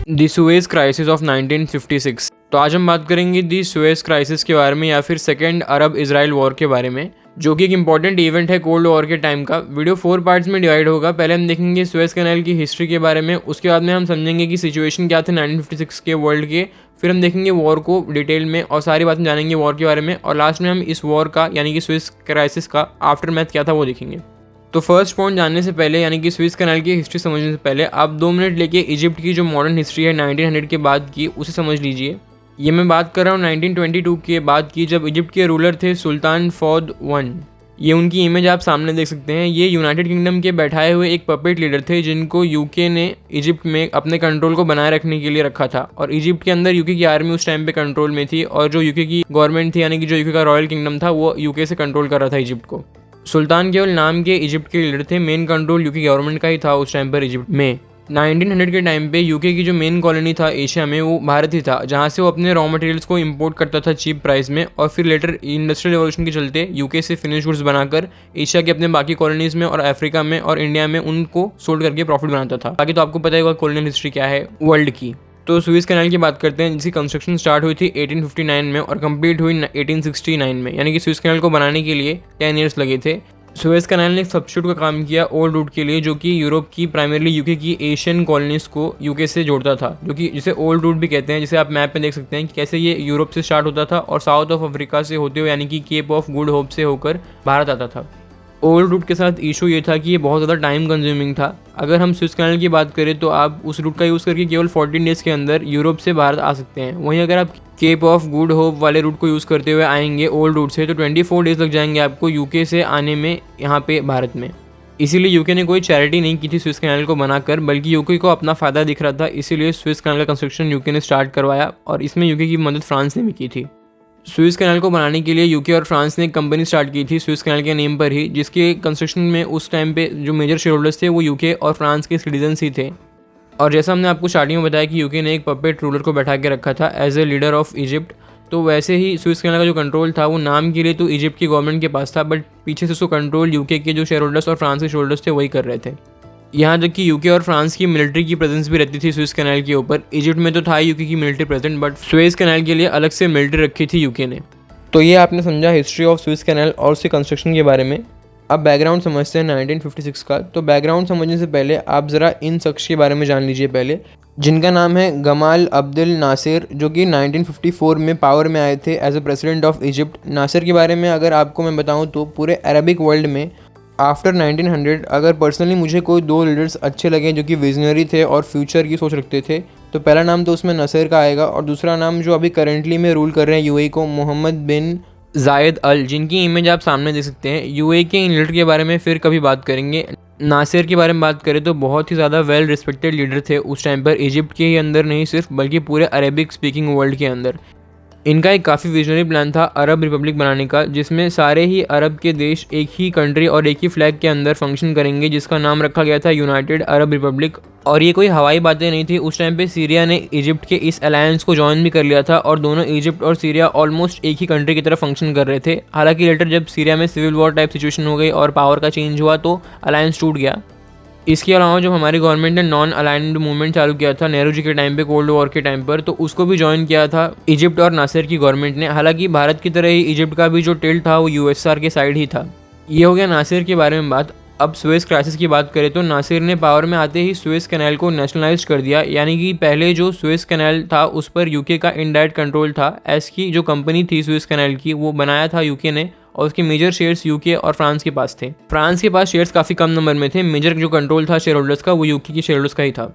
The Suez crisis of 1956। तो आज हम बात करेंगे दी सुएज क्राइसिस के बारे में या फिर सेकेंड अरब इजराइल वॉर के बारे में, जो कि एक इंपॉर्टेंट इवेंट है कोल्ड वॉर के टाइम का। वीडियो 4 पार्ट्स में डिवाइड होगा। पहले हम देखेंगे सुएज कैनाल की हिस्ट्री के बारे में, उसके बाद में हम समझेंगे कि सिचुएशन क्या थे 1956 के वर्ल्ड के, फिर हम देखेंगे वॉर को डिटेल में और सारी बातें जानेंगे वॉर के बारे में, और लास्ट में हम इस वॉर का यानी कि सुएज क्राइसिस का आफ्टर मैथ क्या था वो देखेंगे। तो फर्स्ट पॉइंट जानने से पहले यानी कि सुएज कैनाल की हिस्ट्री समझने से पहले आप 2 मिनट लेके इजिप्ट की जो मॉडर्न हिस्ट्री है 1900 के बाद की उसे समझ लीजिए। ये मैं बात कर रहा हूँ 1922 के बाद की, जब इजिप्ट के रूलर थे सुल्तान फौद वन। ये उनकी इमेज आप सामने देख सकते हैं। ये यूनाइटेड किंगडम के बैठाए हुए एक पपेट लीडर थे जिनको यूके ने इजिप्ट में अपने कंट्रोल को बनाए रखने के लिए रखा था, और इजिप्ट के अंदर यूके की आर्मी उस टाइम पे कंट्रोल में थी, और जो यूके की गवर्नमेंट थी यानी कि जो यूके का रॉयल किंगडम था वो यूके से कंट्रोल कर रहा था इजिप्ट को। सुल्तान केवल नाम के इजिप्ट के लीडर थे, मेन कंट्रोल यूके गवर्नमेंट का ही था उस टाइम पर इजिप्ट में। 1900 के टाइम पे यूके की जो मेन कॉलोनी था एशिया में वो भारत ही था, जहाँ से वो अपने रॉ मटेरियल्स को इंपोर्ट करता था चीप प्राइस में, और फिर लेटर इंडस्ट्रियल रिवॉल्यूशन के चलते यूके से फिनिश गुड्स बनाकर एशिया के अपने बाकी कॉलोनीज में और अफ्रीका में और इंडिया में उनको सोल्ड करके प्रॉफिट बनाता था। बाकी तो आपको पता ही होगा कॉलोनियल हिस्ट्री क्या है वर्ल्ड की। तो सुएज कैनाल की बात करते हैं, जिसकी कंस्ट्रक्शन स्टार्ट हुई थी 1859 में और कंप्लीट हुई 1869 में, यानी कि सुएज कैनाल को बनाने के लिए 10 ईयर्स लगे थे। सुएज कैनाल ने एक सब्स्टिट्यूट का काम किया ओल्ड रूट के लिए, जो कि यूरोप की प्राइमरली यूके की एशियन कॉलोनीज को यूके से जोड़ता था, जो कि जिसे ओल्ड रूट भी कहते हैं, जिसे आप मैप में देख सकते हैं कि कैसे ये यूरोप से स्टार्ट होता था और साउथ ऑफ अफ्रीका से होते हुए यानी कि केप ऑफ गुड होप से होकर भारत आता था। ओल्ड रूट के साथ इशू ये था कि ये बहुत ज़्यादा टाइम कंज्यूमिंग था। अगर हम सुएज कैनाल की बात करें तो आप उस रूट का यूज़ करके केवल 14 डेज़ के अंदर यूरोप से भारत आ सकते हैं। वहीं अगर आप केप ऑफ गुड होप वाले रूट को यूज़ करते हुए आएंगे ओल्ड रूट से, तो 24 डेज़ लग जाएंगे आपको यूके से आने में यहाँ पे भारत में। इसीलिए यूके ने कोई चैरिटी नहीं की थी सुएज कैनाल को बनाकर, बल्कि यूके को अपना फ़ायदा दिख रहा था, इसीलिए सुएज कैनाल का कंस्ट्रक्शन यूके ने स्टार्ट करवाया, और इसमें यूके की मदद फ्रांस ने भी की थी। सुएज कैनाल को बनाने के लिए यूके और फ्रांस ने एक कंपनी स्टार्ट की थी सुएज कैनाल के नेम पर ही, जिसके कंस्ट्रक्शन में उस टाइम पे जो मेजर शेयर होल्डर्स थे वो यूके और फ्रांस के सिटीजन्स ही थे। और जैसा हमने आपको स्टार्टिंग में बताया कि यूके ने एक पपेट रूलर को बैठा के रखा था as a leader of Egypt, तो वैसे ही सुएज कैनाल का जो कंट्रोल था वो नाम के लिए तो इजिप्ट की गवर्नमेंट के पास था, बट पीछे से उसको कंट्रोल यूके के जो शेयर होल्डर्स और फ्रांस के शेयर होल्डर्स थे वही कर रहे थे। यहाँ तक कि यूके और फ्रांस की मिलिट्री की प्रेजेंस भी रहती थी सुएज कैनाल के ऊपर। इजिप्ट में तो था यूके की military present, but Suez canal के लिए अलग से मिलिट्री रखी थी यूके ने। तो ये आपने समझा हिस्ट्री ऑफ सुएज कैनाल और उसके कंस्ट्रक्शन के बारे में। अब बैकग्राउंड समझते हैं 1956 का। तो बैकग्राउंड समझने से पहले आप ज़रा इन शख्स के बारे में जान लीजिए पहले, जिनका नाम है गमाल अब्देल नासिर, जो कि 1954 में पावर में आए थे as a president of Egypt. Nasser के बारे में अगर आपको मैं बताऊं तो पूरे अरबिक वर्ल्ड में आफ्टर 1900 अगर पर्सनली मुझे कोई 2 लीडर्स अच्छे लगे जो कि विजनरी थे और फ्यूचर की सोच रखते थे, तो पहला नाम तो उसमें नासिर का आएगा, और दूसरा नाम जो अभी करेंटली में रूल कर रहे हैं यूएई को, मोहम्मद बिन जायद अल, जिनकी इमेज आप सामने देख सकते हैं। यूएई के इन लीडर के बारे में फिर कभी बात करेंगे। नासिर के बारे में बात करें तो बहुत ही ज़्यादा वेल रिस्पेक्टेड लीडर थे उस टाइम पर, इजिप्ट के ही अंदर नहीं सिर्फ बल्कि पूरे अरेबिक स्पीकिंग वर्ल्ड के अंदर। इनका एक काफ़ी विजनरी प्लान था अरब रिपब्लिक बनाने का, जिसमें सारे ही अरब के देश एक ही कंट्री और एक ही फ्लैग के अंदर फंक्शन करेंगे, जिसका नाम रखा गया था यूनाइटेड अरब रिपब्लिक। और ये कोई हवाई बातें नहीं थी। उस टाइम पे सीरिया ने इजिप्ट के इस अलायंस को ज्वाइन भी कर लिया था, और दोनों इजिप्ट और सीरिया ऑलमोस्ट एक ही कंट्री की तरह फंक्शन कर रहे थे। हालांकि लेटर जब सीरिया में सिविल वॉर टाइप सिचुएशन हो गई और पावर का चेंज हुआ तो अलायंस टूट गया। इसके अलावा जब हमारी गवर्नमेंट ने नॉन अलाइंड मूवमेंट चालू किया था नेहरू जी के टाइम पे, कोल्ड वॉर के टाइम पर, तो उसको भी ज्वाइन किया था इजिप्ट और नासिर की गवर्नमेंट ने। हालांकि भारत की तरह ही इजिप्ट का भी जो टिल्ट था वो यूएसआर के साइड ही था। ये हो गया नासिर के बारे में बात। अब सुएज क्राइसिस की बात करें तो नासिर ने पावर में आते ही सुएज कैनाल को नेशनलाइज कर दिया, यानी कि पहले जो सुएज कैनाल था उस पर यूके का इनडायरेक्ट कंट्रोल था। एस की जो कंपनी थी सुएज कैनाल की वो बनाया था यूके ने, और उसके मेजर शेयर्स यूके और फ्रांस के पास थे। फ्रांस के पास शेयर्स काफ़ी कम नंबर में थे, मेजर जो कंट्रोल था शेयर होल्डर्स का वो यूके के शेयर होल्डर्स का ही था।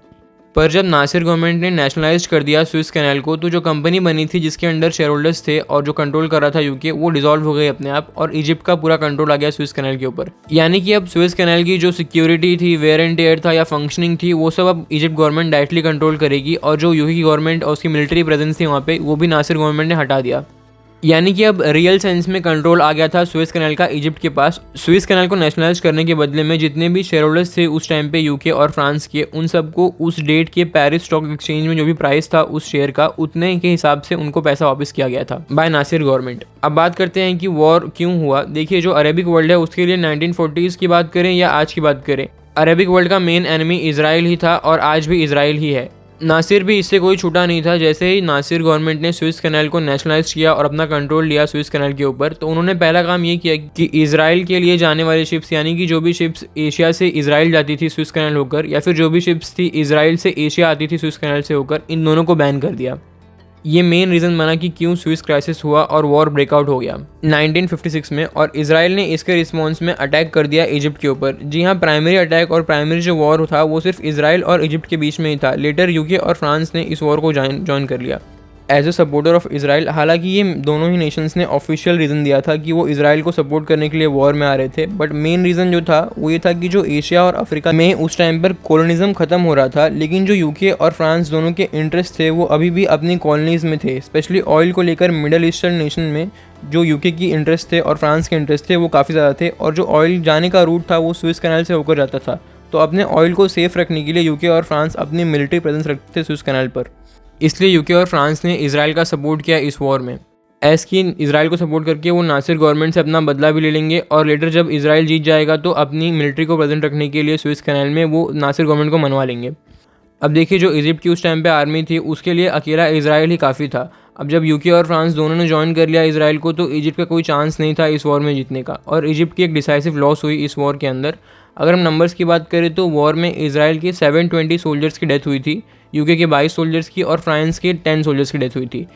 पर जब नासिर गवर्नमेंट ने नेशनलाइज कर दिया सुएज कैनाल को, तो जो कंपनी बनी थी जिसके अंडर शेयर होल्डर्स थे और जो कंट्रोल कर रहा था यूके, वो डिसॉल्व हो गई अपने आप, और इजिप्ट का पूरा कंट्रोल आ गया सुएज कैनाल के ऊपर। यानी कि अब सुएज कैनाल की जो सिक्योरिटी थी, वेयर एंड टेयर था या फंक्शनिंग थी, वो सब अब इजिप्ट गवर्नमेंट डायरेक्टली कंट्रोल करेगी, और जो यूके की गवर्नमेंट और उसकी मिलिट्री प्रेजेंस थी वहाँ पे, वो भी नासिर गवर्नमेंट ने हटा दिया। यानी कि अब रियल सेंस में कंट्रोल आ गया था सुएज कैनाल का इजिप्ट के पास। सुएज कैनाल को नेशनलाइज करने के बदले में जितने भी शेयर होल्डर्स थे उस टाइम पे यूके और फ्रांस के, उन सबको उस डेट के पेरिस स्टॉक एक्सचेंज में जो भी प्राइस था उस शेयर का, उतने के हिसाब से उनको पैसा वापस किया गया था बाय नासिर गवर्नमेंट। अब बात करते हैं कि वॉर क्यों हुआ। देखिए, जो अरेबिक वर्ल्ड है उसके लिए 1940s की बात करें या आज की बात करें, अरेबिक वर्ल्ड का मेन एनिमी इजराइल ही था और आज भी इजराइल ही है। नासिर भी इससे कोई छूटा नहीं था। जैसे ही नासिर गवर्नमेंट ने स्विस कैनाल को नेशनलाइज किया और अपना कंट्रोल लिया स्विस कैनाल के ऊपर, तो उन्होंने पहला काम ये किया कि इजराइल के लिए जाने वाले शिप्स, यानी कि जो भी शिप्स एशिया से इजराइल जाती थी स्विस कैनाल होकर, या फिर जो भी शिप्स थी इजराइल से एशिया आती थी स्विस कैनाल से होकर, इन दोनों को बैन कर दिया। ये मेन रीज़न बना कि क्यों स्विस क्राइसिस हुआ और वॉर ब्रेकआउट हो गया 1956 में। और इसराइल ने इसके रिस्पॉन्स में अटैक कर दिया इजिप्ट के ऊपर। जी हाँ, प्राइमरी अटैक और प्राइमरी जो वॉर था वो सिर्फ इसराइल और इजिप्ट के बीच में ही था। लेटर यूके और फ्रांस ने इस वॉर को ज्वाइन कर लिया as a supporter of Israel. हालांकि ये दोनों ही नेशंस ने ऑफिशियल रीज़न दिया था कि वो इसराइल को सपोर्ट करने के लिए वॉर में आ रहे थे, बट मेन रीज़न जो था वो ये था कि जो एशिया और अफ्रीका में उस टाइम पर कॉलोनिज्म ख़त्म हो रहा था, लेकिन जो यूके और फ्रांस दोनों के इंटरेस्ट थे वो अभी भी अपनी कॉलोनीज़ में थे। स्पेशली ऑयल को लेकर मिडल ईस्टर्न नेशन में जो यूके की इंटरेस्ट थे और फ्रांस के इंटरेस्ट थे वो काफ़ी ज़्यादा थे। और जो ऑयल जाने का रूट था वो स्विस कैनाल से होकर जाता था, तो अपने ऑयल को सेफ रखने के लिए यूके और फ्रांस अपनी मिलिट्री प्रेजेंस रखते थे स्विस कैनाल पर। इसलिए यूके और फ्रांस ने इसराइल का सपोर्ट किया इस वॉर में। ऐस कि इसराइल को सपोर्ट करके वो नासिर गवर्नमेंट से अपना बदला भी ले लेंगे, और लेटर जब इसराइल जीत जाएगा तो अपनी मिलिट्री को प्रेजेंट रखने के लिए स्विस कैनाल में वो नासिर गवर्नमेंट को मनवा लेंगे। अब देखिए, जो इजिप्ट की उस टाइम पे आर्मी थी उसके लिए अकेला इसराइल ही काफ़ी था। अब जब यूके और फ्रांस दोनों ने ज्वाइन कर लिया इसराइल को, तो इजिप्ट का कोई चांस नहीं था इस वॉर में जीतने का, और इजिप्ट की एक डिसाइसिव लॉस हुई इस वॉर के अंदर। अगर हम नंबर्स की बात करें तो वॉर में इसराइल के 720 सोल्जर्स की डेथ हुई थी, यूके के 22 सोल्जर्स की और फ्रांस के 10 सोल्जर्स की डेथ हुई थी।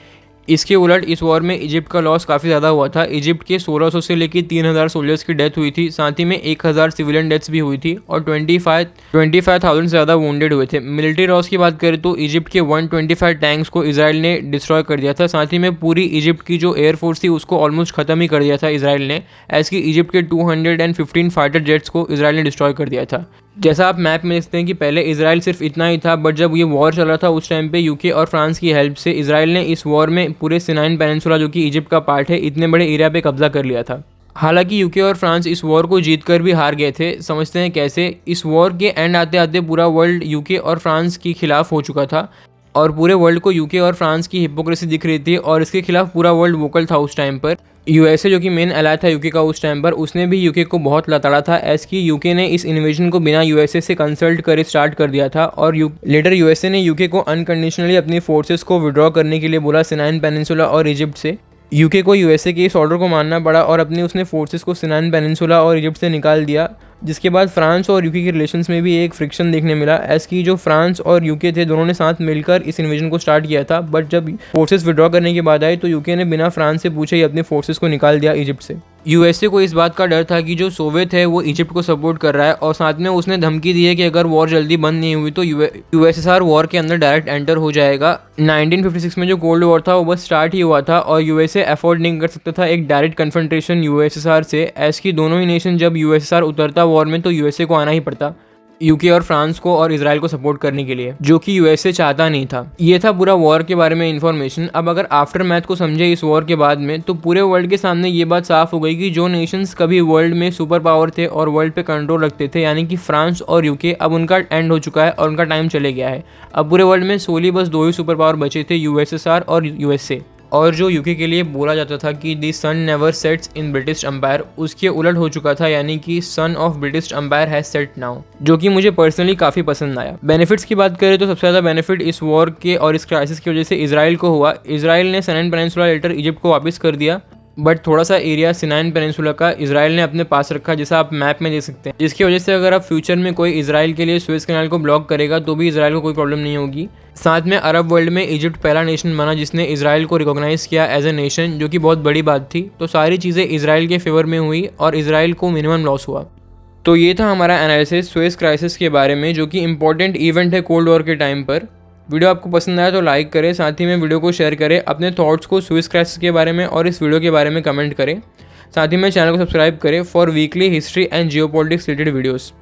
इसके उलट इस वॉर में इजिप्ट का लॉस काफ़ी ज़्यादा हुआ था। इजिप्ट के 1600 से लेकर 3000 सोल्जर्स की डेथ हुई थी, साथ ही में 1000 सिविलियन डेथ्स भी हुई थी, और 25,000 से ज़्यादा वोंडेड हुए थे। मिलिट्री लॉस की बात करें तो इजिप्ट के 125 टैंक्स को इसराइल ने डिस्ट्रॉय कर दिया था, साथ ही में पूरी इजिप्ट की जो एयरफोर्स थी उसको ऑलमोस्ट ख़त्म ही कर दिया था इसराइल ने, एज कि इजिप्ट के 215 फाइटर जेट्स को इसराइल ने डिस्ट्रॉय कर दिया था। जैसा आप मैप में देखते हैं कि पहले इसराइल सिर्फ इतना ही था, बट जब ये वॉर चल रहा था उस टाइम पे यूके और फ्रांस की हेल्प से इसराइल ने इस वॉर में पूरे सिनाइन पेनिनसुला, जो कि इजिप्ट का पार्ट है, इतने बड़े एरिया पे कब्जा कर लिया था। हालांकि यूके और फ्रांस इस वॉर को जीतकर भी हार गए थे। समझते हैं कैसे। इस वॉर के एंड आते आते पूरा वर्ल्ड यूके और फ्रांस के खिलाफ हो चुका था, और पूरे वर्ल्ड को यूके और फ्रांस की हिपोक्रेसी दिख रही थी, और इसके खिलाफ पूरा वर्ल्ड वोकल था उस टाइम पर। यूएसए, जो कि मेन एलाय था यूके का उस टाइम पर, उसने भी यूके को बहुत लताड़ा था, एज कि यूके ने इस इन्वेजन को बिना यूएसए से कंसल्ट करे स्टार्ट कर दिया था। और लेटर यूएसए ने यूके को अनकंडीशनली अपनी फोर्सेस को विड्रॉ करने के लिए बोला सिनाइन पेनिनसुला और इजिप्ट से। यूके को यूएसए के इस ऑर्डर को मानना पड़ा, और अपने उसने फोर्सेस को सिनाइन पेनिनसुला और इजिप्ट से निकाल दिया, जिसके बाद फ्रांस और यूके के रिलेशंस में भी एक फ्रिक्शन देखने मिला, एज कि जो फ्रांस और यूके थे दोनों ने साथ मिलकर इस इन्वेजन को स्टार्ट किया था। बट जब फोर्सेस विड्रॉ करने की बात आई तो यूके ने बिना फ्रांस से पूछे ही अपने फोर्सेस को निकाल दिया इजिप्ट से। यूएसए को इस बात का डर था कि जो सोवियत है वो इजिप्ट को सपोर्ट कर रहा है, और साथ में उसने धमकी दी है कि अगर वॉर जल्दी बंद नहीं हुई तो यूएसएसआर वॉर के अंदर डायरेक्ट एंटर हो जाएगा। 1956 में जो कोल्ड वॉर था वो बस स्टार्ट ही हुआ था, और यूएसए अफोर्ड नहीं कर सकता था एक डायरेक्ट कन्फ्रंटेशन यूएसएसआर से, एज कि दोनों ही नेशन जब यूएसएसआर उतरता वॉर में तो यूएसए को आना ही पड़ता यूके और फ्रांस को और इसराइल को सपोर्ट करने के लिए, जो कि यूएसए चाहता नहीं था। ये था पूरा वॉर के बारे में इन्फॉर्मेशन। अब अगर आफ्टर मैथ को समझे इस वॉर के बाद में, तो पूरे वर्ल्ड के सामने ये बात साफ हो गई कि जो नेशंस कभी वर्ल्ड में सुपर पावर थे और वर्ल्ड पे कंट्रोल रखते थे, यानी कि फ्रांस और यूके, अब उनका एंड हो चुका है और उनका टाइम चले गया है। अब पूरे वर्ल्ड में सोली बस 2 ही सुपर पावर बचे थे, यूएसएसआर और यूएसए। और जो यूके के लिए बोला जाता था कि the sun never sets in British empire, उसके उलट हो चुका था, यानी कि sun of British empire has set now, जो कि मुझे पर्सनली काफ़ी पसंद आया। बेनिफिट्स की बात करें तो सबसे ज़्यादा बेनिफिट इस वॉर के और इस क्राइसिस की वजह से इसराइल को हुआ। इसराइल ने सिनाइन पेनिनसुला लेटर इजिप्ट को वापस कर दिया, बट थोड़ा सा एरिया सिनाइन पेनिनसुला का इसराइल ने अपने पास रखा, जैसा आप मैप में देख सकते हैं, जिसकी वजह से अगर आप फ्यूचर में कोई इसराइल के लिए सुएज कैनाल को ब्लॉक करेगा तो भी इसराइल को कोई प्रॉब्लम नहीं होगी। साथ में अरब वर्ल्ड में इजिप्ट पहला नेशन बना जिसने इसराइल को रिकॉग्नाइज किया एज ए नेशन, जो कि बहुत बड़ी बात थी। तो सारी चीज़ें इसराइल के फेवर में हुई और इसराइल को मिनिमम लॉस हुआ। तो ये था हमारा एनालिसिस सुएज क्राइसिस के बारे में, जो कि इंपॉर्टेंट इवेंट है कोल्ड वॉर के टाइम पर। वीडियो आपको पसंद आया तो लाइक करें, साथ ही में वीडियो को शेयर करें, अपने थॉट्स को सुएज क्राइसिस के बारे में और इस वीडियो के बारे में कमेंट करें। साथ ही में चैनल को सब्सक्राइब करें for weekly history and geopolitics related videos.